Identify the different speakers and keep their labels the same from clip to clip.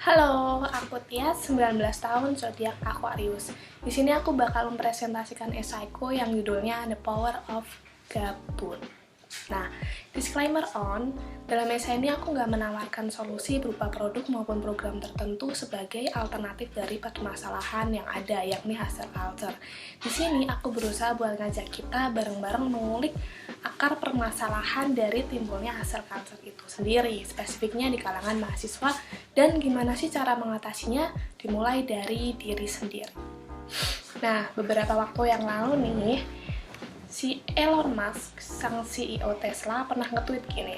Speaker 1: Halo, aku Tias, 19 tahun, zodiak Aquarius. Di sini aku bakal mempresentasikan esaiku yang judulnya The Power of Gabut. Nah, disclaimer on, dalam esai ini aku nggak menawarkan solusi berupa produk maupun program tertentu sebagai alternatif dari permasalahan yang ada, yakni hustle culture. Di sini aku berusaha buat ngajak kita bareng-bareng mengulik akar permasalahan dari timbulnya hustle culture itu sendiri, spesifiknya di kalangan mahasiswa, dan gimana sih cara mengatasinya, dimulai dari diri sendiri. Nah, beberapa waktu yang lalu nih, si Elon Musk, sang CEO Tesla, pernah nge-tweet gini.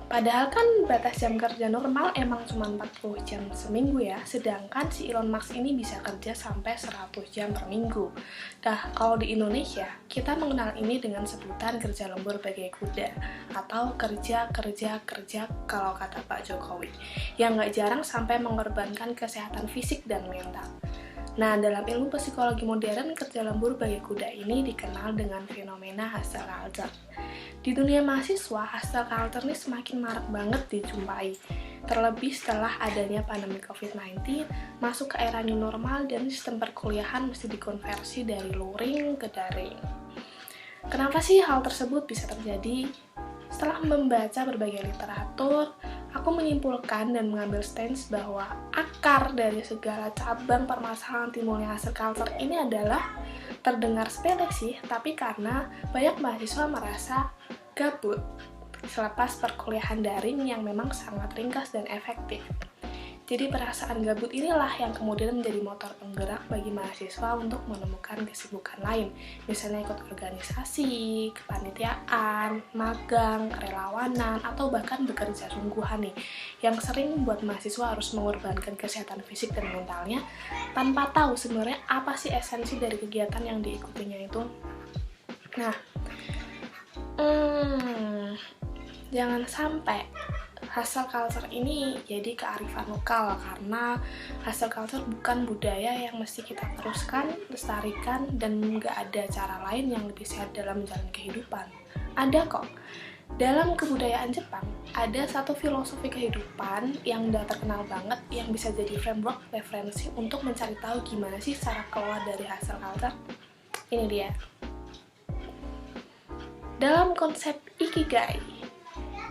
Speaker 1: Padahal kan batas jam kerja normal emang cuma 40 jam seminggu ya, sedangkan si Elon Musk ini bisa kerja sampai 100 jam per minggu. Nah, kalau di Indonesia, kita mengenal ini dengan sebutan kerja lembur bagai kuda, atau kerja kalau kata Pak Jokowi, yang nggak jarang sampai mengorbankan kesehatan fisik dan mental. Nah, dalam ilmu psikologi modern, kerja lembur bagai kuda ini dikenal dengan fenomena hustle culture. Di dunia mahasiswa, hustle culture ini semakin marak banget dijumpai. Terlebih setelah adanya pandemi COVID-19, masuk ke era new normal dan sistem perkuliahan mesti dikonversi dari luring ke daring. Kenapa sih hal tersebut bisa terjadi? Setelah membaca berbagai literatur, aku menyimpulkan dan mengambil stance bahwa akar dari segala cabang permasalahan timbulnya hustle culture ini adalah terdengar sepele sih, tapi karena banyak mahasiswa merasa gabut selepas perkuliahan daring yang memang sangat ringkas dan efektif. Jadi perasaan gabut inilah yang kemudian menjadi motor penggerak bagi mahasiswa untuk menemukan kesibukan lain, misalnya ikut organisasi, kepanitiaan, magang, kerelawanan, atau bahkan bekerja sungguhan nih, yang sering membuat mahasiswa harus mengorbankan kesehatan fisik dan mentalnya tanpa tahu sebenarnya apa sih esensi dari kegiatan yang diikutinya itu. Nah, jangan sampai hustle culture ini jadi kearifan lokal, karena hustle culture bukan budaya yang mesti kita teruskan, lestarikan, dan nggak ada cara lain yang lebih sehat dalam menjalani kehidupan. Ada kok. Dalam kebudayaan Jepang, ada satu filosofi kehidupan yang udah terkenal banget, yang bisa jadi framework referensi untuk mencari tahu gimana sih cara keluar dari hustle culture. Ini dia. Dalam konsep Ikigai,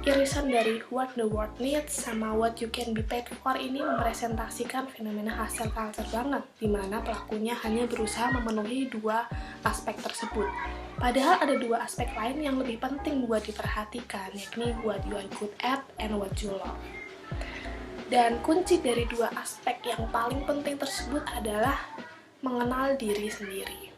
Speaker 1: irisan dari what the world needs sama what you can be paid for ini merepresentasikan fenomena hustle culture banget, dimana pelakunya hanya berusaha memenuhi dua aspek tersebut. Padahal ada dua aspek lain yang lebih penting buat diperhatikan, yakni what you are good at and what you love. Dan kunci dari dua aspek yang paling penting tersebut adalah mengenal diri sendiri.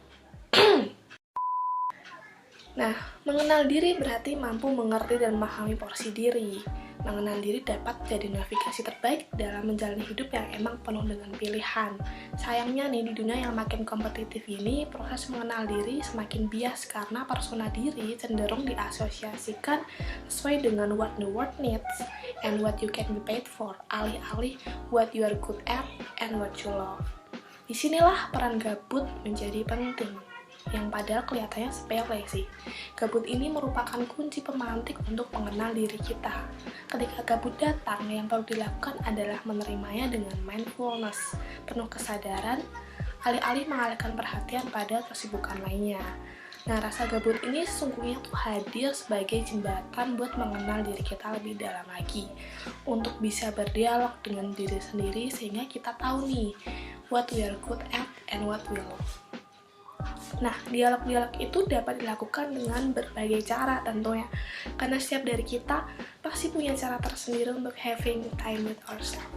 Speaker 1: Nah, mengenal diri berarti mampu mengerti dan memahami porsi diri. Mengenal diri dapat jadi navigasi terbaik dalam menjalani hidup yang emang penuh dengan pilihan. Sayangnya nih, di dunia yang makin kompetitif ini, proses mengenal diri semakin bias karena persona diri cenderung diasosiasikan sesuai dengan what the world needs and what you can be paid for, alih-alih what you are good at and what you love. Disinilah peran gabut menjadi penting, yang padahal kelihatannya sepele sih. Gabut ini merupakan kunci pemantik untuk mengenal diri kita. Ketika gabut datang, yang perlu dilakukan adalah menerimanya dengan mindfulness, penuh kesadaran, alih-alih mengalihkan perhatian pada kesibukan lainnya. Nah, rasa gabut ini sesungguhnya tuh hadir sebagai jembatan buat mengenal diri kita lebih dalam lagi, untuk bisa berdialog dengan diri sendiri sehingga kita tahu nih what we are good at and what we love. Nah, dialog-dialog itu dapat dilakukan dengan berbagai cara tentunya, karena setiap dari kita pasti punya cara tersendiri untuk having time with ourselves.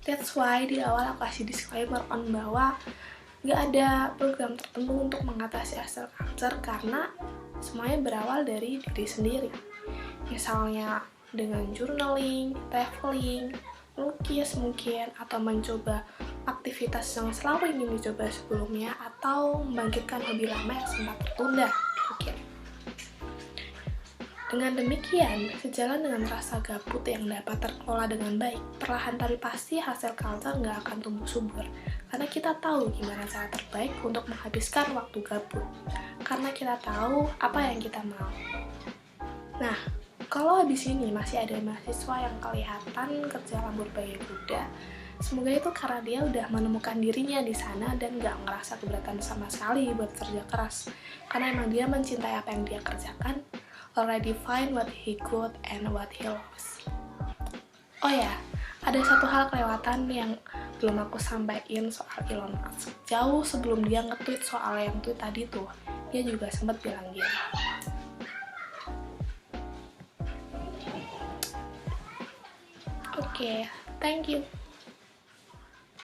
Speaker 1: That's why di awal aku kasih disclaimer on bahwa nggak ada program tertentu untuk mengatasi hustle culture, karena semuanya berawal dari diri sendiri. Misalnya dengan journaling, traveling, melukis mungkin, atau mencoba aktivitas yang selalu ingin dicoba sebelumnya, atau membangkitkan hobi lama yang sempat tertunda mungkin. Dengan demikian, sejalan dengan rasa gabut yang dapat terkelola dengan baik, perlahan tapi pasti hustle culture nggak akan tumbuh subur, karena kita tahu gimana cara terbaik untuk menghabiskan waktu gabut, karena kita tahu apa yang kita mau. Nah, Kalau habis ini masih ada mahasiswa yang kelihatan kerja lembur bayar kuda, semoga itu karena dia udah menemukan dirinya di sana dan gak ngerasa keberatan sama sekali buat kerja keras. Karena emang dia mencintai apa yang dia kerjakan, already find what he good and what he loves. Oh ya, ada satu hal kelewatan yang belum aku sampaikan soal Elon Musk. Jauh sebelum dia nge-tweet soal yang tweet tadi tuh, dia juga sempat bilang gini. Oke, thank you.